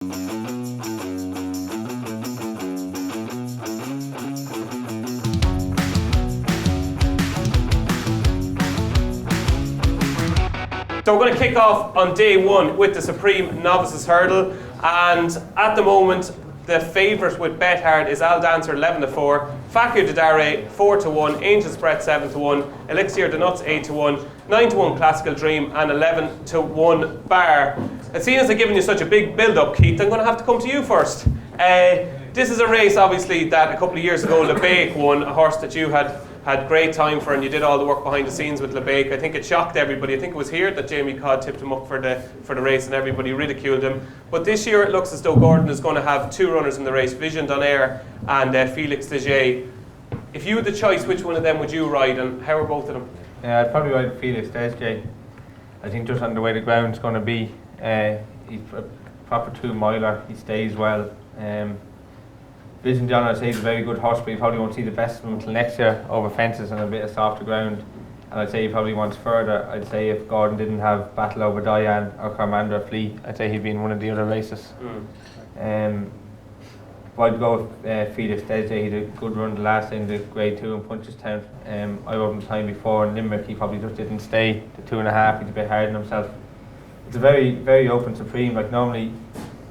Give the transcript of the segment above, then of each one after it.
So we're going to kick off on day one with the Supreme Novices Hurdle, and at the moment the favourite with Bet Hard is Al Dancer 11-4, Fakir Didare 4-1, Angel's Breath 7-1, Elixir de Nuts 8-1, 9-1 Classical Dream, and 11-1 Bar. And seeing as I've given you such a big build-up, Keith, I'm going to have to come to you first. This is a race, obviously, that a couple of years ago LeBake won, a horse that you had great time for, and you did all the work behind the scenes with LeBake. I think it shocked everybody. I think it was here that Jamie Codd tipped him up for the race, and everybody ridiculed him. But this year it looks as though Gordon is going to have two runners in the race, Vision Donaire and Felix Deje. If you had the choice, which one of them would you ride, and how are both of them? Yeah, I'd probably ride Felix Deje. I think just on the way the ground's going to be, he's a proper 2-miler. He stays well. Vision John, I'd say, he's a very good horse, but you probably won't see the best of him until next year over fences and a bit of softer ground. And I'd say he probably wants further. I'd say if Gordon didn't have Battle Over Diane or Commander Fleet, I'd say he'd be in one of the other races. But I'd go with Felix Deje. He did a good run the last time, the Grade 2 in Punchestown. I rode him the time before in Limerick. He probably just didn't stay the 2.5. He's a bit hard on himself. It's a very, very open Supreme. Like normally,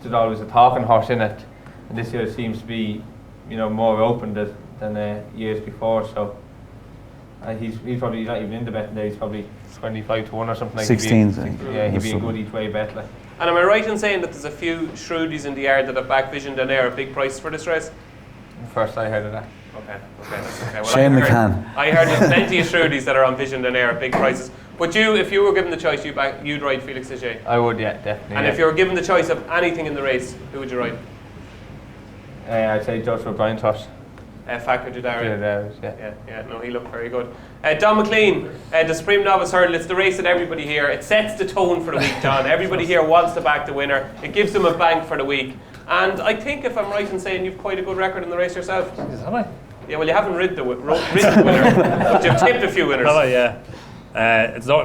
there's always a talking horse in it. And this year it seems to be, more open than years before. So he's probably not even in the betting there. He's probably 25-1 or something like that. 16. He'd be a good each way bet. Like. And am I right in saying that there's a few Shrewdies in the yard that have backed Vision Donaire at big prices for this race? First I heard of that. Okay, that's okay. Well, Shane McCann. I heard there's plenty of Shrewdies that are on Vision Donaire at big prices. But you, if you were given the choice, you'd ride Felix Deje? I would, yeah, definitely. And if you were given the choice of anything in the race, who would you ride? I'd say Judge O'Brien's horse. Fakir Didare. Yeah. No, he looked very good. Donn McClean, the Supreme Novice Hurdle. It's the race that everybody here. It sets the tone for the week, Don. Everybody here wants to back the winner. It gives them a bank for the week. And I think, if I'm right in saying, you've quite a good record in the race yourself. Have I? Yeah, well, you haven't ridden the winner, but you've tipped a few winners. Have I? Yeah.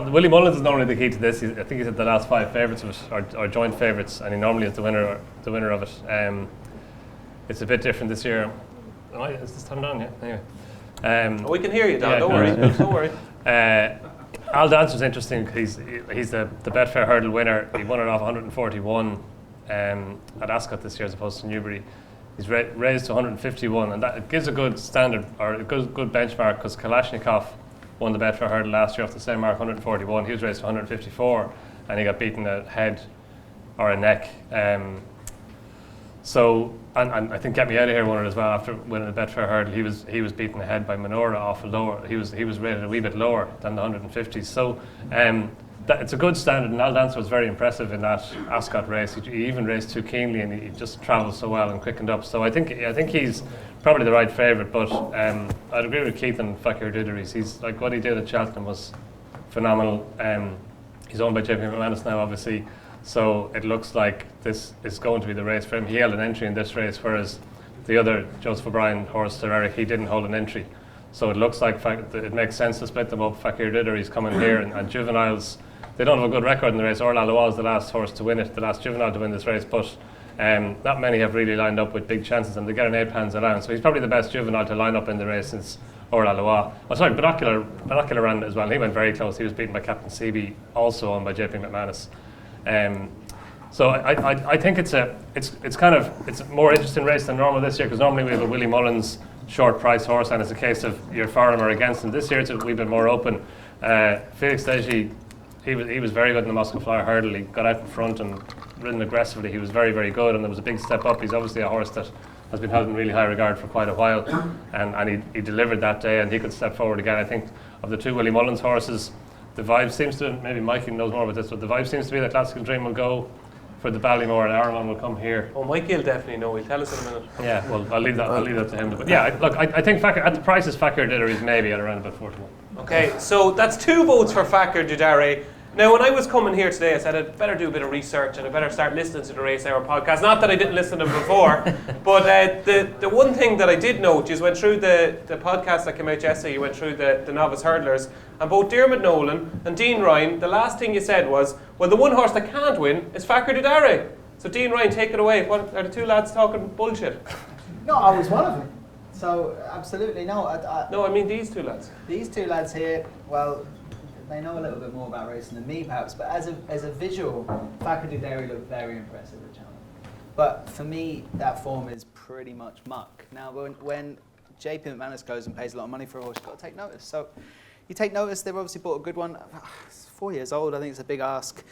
Willie Mullins is normally the key to this. I think he's had the last 5 favourites of it, or joint favourites, and he normally is the winner of it. It's a bit different this year. Is this time on? Yeah. Anyway. We can hear you, Don. Don't worry. Al Dancer's interesting. He's the Betfair Hurdle winner. He won it off 141 at Ascot this year as opposed to Newbury. He's raised to 151, and that gives a good standard, or a good benchmark, because Kalashnikov won the Betfair Hurdle last year off the same mark, 141. He was raised to 154, and he got beaten a head or a neck. And I think Get Me Out of Here won it as well after winning the Betfair Hurdle. He was beaten ahead by Minora off a lower. He was rated a wee bit lower than the 150s. So it's a good standard, and Al Dancer was very impressive in that Ascot race. He even raced too keenly, and he just travelled so well and quickened up. So I think he's probably the right favourite. But I'd agree with Keith and Fakir Didare. He's like, what he did at Cheltenham was phenomenal. He's owned by JP McManus now, obviously. So it looks like this is going to be the race for him. He held an entry in this race, whereas the other Joseph O'Brien horse, Sir Eric, he didn't hold an entry. So it looks like it makes sense to split them up. Fakir Didare, he's coming here, and juveniles, they don't have a good record in the race. Orlando was the last horse to win it, the last juvenile to win this race, but not many have really lined up with big chances, and they get an £8 allowance. So he's probably the best juvenile to line up in the race since Orlando. Binocular ran as well. He went very close. He was beaten by Captain Seaby, also owned by JP McManus. So I think it's a more interesting race than normal this year, because normally we have a Willie Mullins short price horse, and it's a case of you're for him or against him. This year it's a wee bit more open. Felix Deje, he was very good in the Moscow Flyer Hurdle. He got out in front and ridden aggressively. He was very, very good, and there was a big step up. He's obviously a horse that has been held in really high regard for quite a while, and he delivered that day, and he could step forward again. I think of the 2 Willie Mullins horses, the vibe seems to, maybe Mikey knows more about this, but the vibe seems to be that Classical Dream will go for the Ballymore, and Ireland will come here. Oh, Mikey will definitely know. He'll tell us in a minute. Yeah, well, I'll leave that to him. But yeah, I think at the prices, Fakir Didare is maybe at around about 41. Okay, so that's 2 votes for Fakir Didare. Now, when I was coming here today, I said I'd better do a bit of research and I better start listening to the Racehour podcast. Not that I didn't listen to them before, but the one thing that I did note is went through the podcast that came out yesterday, you went through the novice hurdlers, and both Diarmuid Nolan and Dean Ryan, the last thing you said was, well, the one horse that can't win is Fakir Didare. So Dean Ryan, take it away. What are the two lads talking bullshit? No, I was one of them. So absolutely no. No, I mean these two lads. These two lads here, well, they know a little bit more about racing than me perhaps, but as a visual, Fogarty Dairy looked very impressive at Cheltenham. But for me, that form is pretty much muck. Now, when JP McManus goes and pays a lot of money for a horse, you've got to take notice. So you take notice, they've obviously bought a good one. It's 4 years old, I think it's a big ask.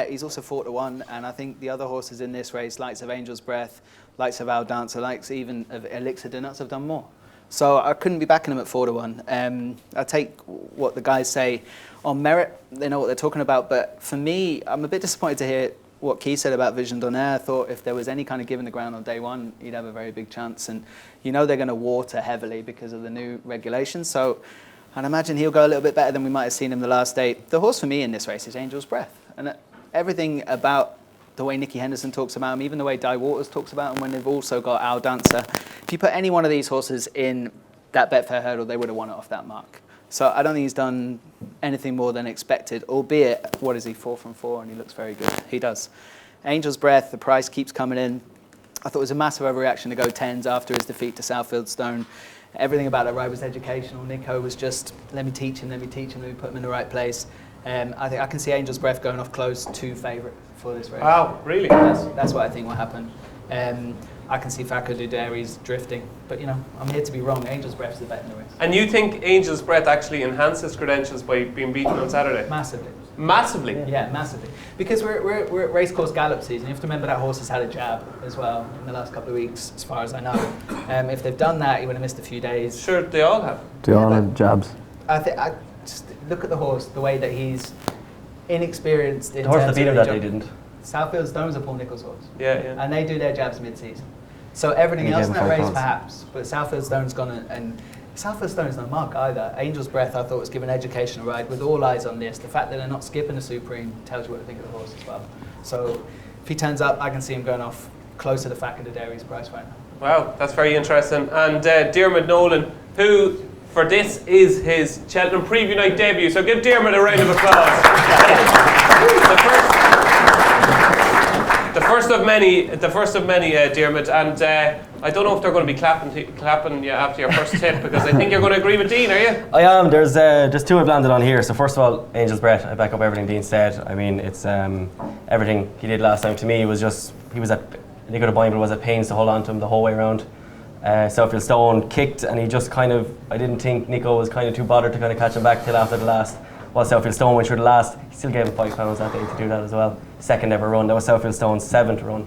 He's also 4-1, and I think the other horses in this race, likes of Angel's Breath, likes of Al Dancer, likes even of Elixir de Nuts, have done more. So I couldn't be backing them at 4-1. I take what the guys say on merit. They know what they're talking about. But for me, I'm a bit disappointed to hear what Keith said about Vision Donaire. I thought if there was any kind of giving the ground on day one, he'd have a very big chance. And you know they're going to water heavily because of the new regulations. So I'd imagine he'll go a little bit better than we might have seen him the last day. The horse for me in this race is Angel's Breath. And everything about the way Nicky Henderson talks about him, even the way Di Waters talks about him when they've also got Al Dancer. If you put any one of these horses in that Betfair hurdle, they would have won it off that mark. So I don't think he's done anything more than expected, albeit, what is he, 4 from 4, and he looks very good. He does. Angel's Breath, the price keeps coming in. I thought it was a massive overreaction to go 10s after his defeat to Southfield Stone. Everything about that ride was educational. Nico was just, let me teach him, let me put him in the right place. I think I can see Angel's Breath going off close to favourite for this race. Wow, really? That's what I think will happen. I can see Fogarty Dairy's drifting, but you know, I'm here to be wrong. Angel's Breath is the bet in the race. And you think Angel's Breath actually enhances credentials by being beaten on Saturday? Massively. Massively? Yeah, massively. Because we're at racecourse gallop season. You have to remember that horse has had a jab as well in the last couple of weeks, as far as I know. If they've done that, he would have missed a few days. Sure, they all have. They all have jabs. I just look at the horse, the way that he's inexperienced. The horse that beat him that day didn't. Southfield Stone's a Paul Nicholls horse. Yeah, yeah. And they do their jabs mid-season. So everything else in that race, perhaps, but Southfield Stone's gone and Southfield Stone's no mark either. Angel's Breath, I thought, was given an educational ride with all eyes on this. The fact that they're not skipping the Supreme tells you what to think of the horse as well. So if he turns up, I can see him going off closer to Fogarty Dairy's price right now. Wow, that's very interesting. And Diarmuid Nolan, who for this is his Cheltenham Preview Night debut. So give Diarmuid a round of applause. The first of many, Diarmuid, and I don't know if they're going to be clapping you after your first tip, because I think you're going to agree with Dean, are you? I am. There's two I've landed on here. So first of all, Angel's Breath. I back up everything Dean said. I mean, it's everything he did last time to me was just, Nico de Boimble was at pains to hold on to him the whole way around. Southfield Stone kicked, and he just kind of, I didn't think Nico was kind of too bothered to kind of catch him back till after the last. While Southfield Stone went through the last, he still gave him £5 that day to do that as well. Second ever run. That was Southfield Stone's 7th run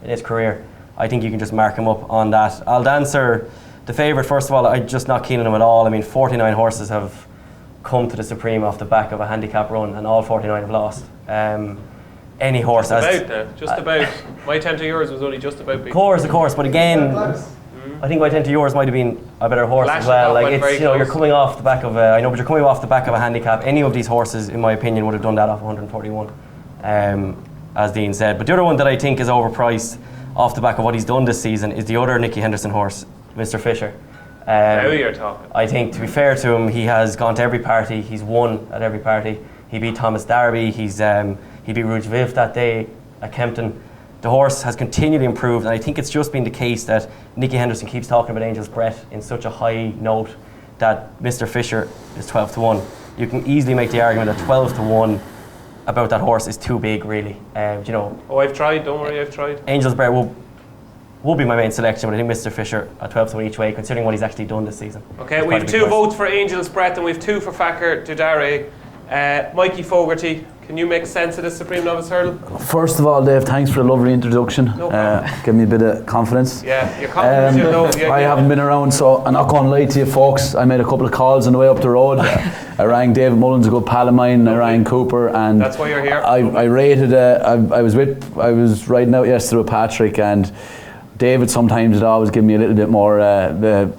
in his career. I think you can just mark him up on that. Al Dancer, the favourite, first of all, I'm just not keen on him at all. I mean, 49 horses have come to the Supreme off the back of a handicap run, and all 49 have lost. Any horse just about. My 10 to yours was only just about big. Of course, but again, I think my 10 to yours might have been a better horse as well. Like, it's, you're coming off the back of I know, but you're coming off the back of a handicap. Any of these horses, in my opinion, would have done that off 141, as Dean said. But the other one that I think is overpriced off the back of what he's done this season is the other Nicky Henderson horse, Mr. Fisher. Now you're talking. I think, to be fair to him, he has gone to every party. He's won at every party. He beat Thomas Darby. He beat Rouge Viv that day at Kempton. The horse has continually improved, and I think it's just been the case that Nicky Henderson keeps talking about Angel's Breath in such a high note that Mr. Fisher is 12-1. You can easily make the argument that 12-1 about that horse is too big, really. Oh, I've tried. Don't worry, I've tried. Angel's Breath will be my main selection, but I think Mr. Fisher at 12-1 each way, considering what he's actually done this season. Okay, we have 2 votes for Angel's Breath, and we have 2 for Fogarty Dairy. Mikey Fogarty, can you make sense of this Supreme Novice Hurdle? First of all, Dave, thanks for the lovely introduction. No problem. Give me a bit of confidence. Yeah, you're confident. I haven't been around, so I'm not going to lie to you folks. I made a couple of calls on the way up the road. I rang David Mullins, a good pal of mine. I rang Cooper, and that's why you're here. I rated. I was riding out yesterday with Patrick, and David sometimes would always give me a little bit more.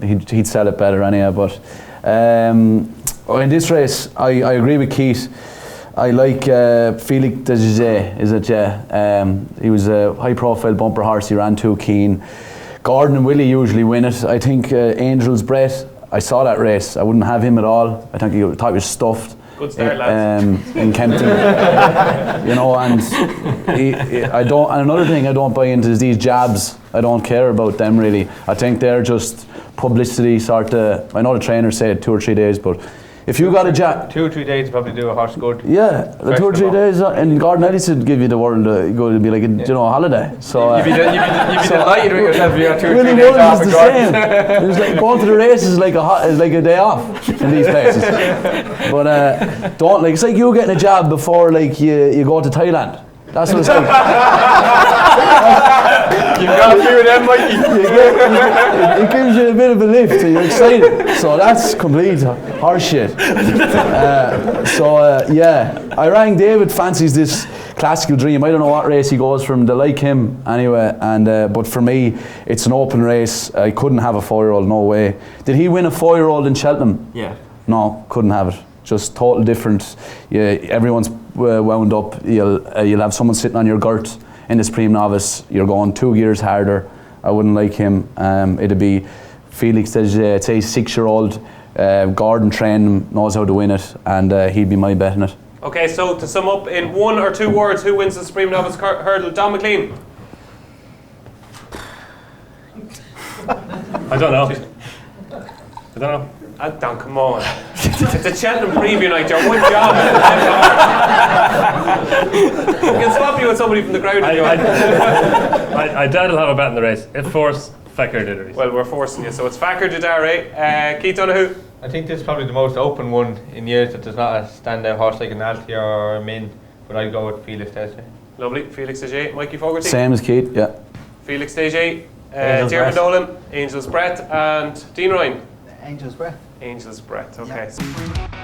He'd sell it better anyhow. But in this race, I agree with Keith. I like Felix de Gizet, is it? Yeah. He was a high-profile bumper horse. He ran too keen. Gordon and Willie usually win it. I think Angel's Breath, I saw that race. I wouldn't have him at all. I thought he was stuffed. Good start, lads. In Kempton. You know, and I don't. And another thing I don't buy into is these jabs. I don't care about them really. I think they're just publicity sort of. I know the trainers say 2 or 3 days, but if you got a jab, 2 or 3 days to probably do a horse good. yeah, the 2 or 3 days, and Gordon Ellis would give you the world. Go to be like a you know, a holiday. So You'd be delighted with yourself if you got 2 or 3 really days off. was the same. It was like going to the races is like a day off in these places. But don't like it's like you getting a jab before like you go to Thailand. That's what it's like. You've got a few of them, Mikey. It gives you a bit of a lift and you're excited. So that's complete horseshit. Yeah, I rang David, fancies this classical dream. I don't know what race he goes from. They like him anyway. And but for me, it's an open race. I couldn't have a 4-year-old, no way. Did he win a 4-year-old in Cheltenham? Yeah. No, couldn't have it. Just total different. Yeah, everyone's wound up. You'll have someone sitting on your girt in the Supreme Novice. You're going 2 gears harder. I wouldn't like him. It'd be Felix, say 6-year-old. Gordon trained him, knows how to win it, and he'd be my bet in it. Okay, so to sum up in 1 or 2 words, who wins the Supreme Novice Hurdle? Donn McClean. I don't know. Don, come on. It's a Cheltenham preview night, you're one job. We can swap you with somebody from the crowd if you want. I doubt I'll have a bet in the race. If force, Fogarty did it. Well, we're forcing you, so it's Fogarty Diarmuid. Keith Donoghue. I think this is probably the most open one in years that there's not a standout horse like an Altior or a Min, but I'd go with Felix Desjardins. Lovely. Felix Desjardins. Mikey Fogarty. Same as Keith, yeah. Felix Desjardins. Angel's Diarmuid Breath. Nolan, Angel's Breath, and Dean Ryan. Angel's Breath. Angel's Breath, okay. Yeah.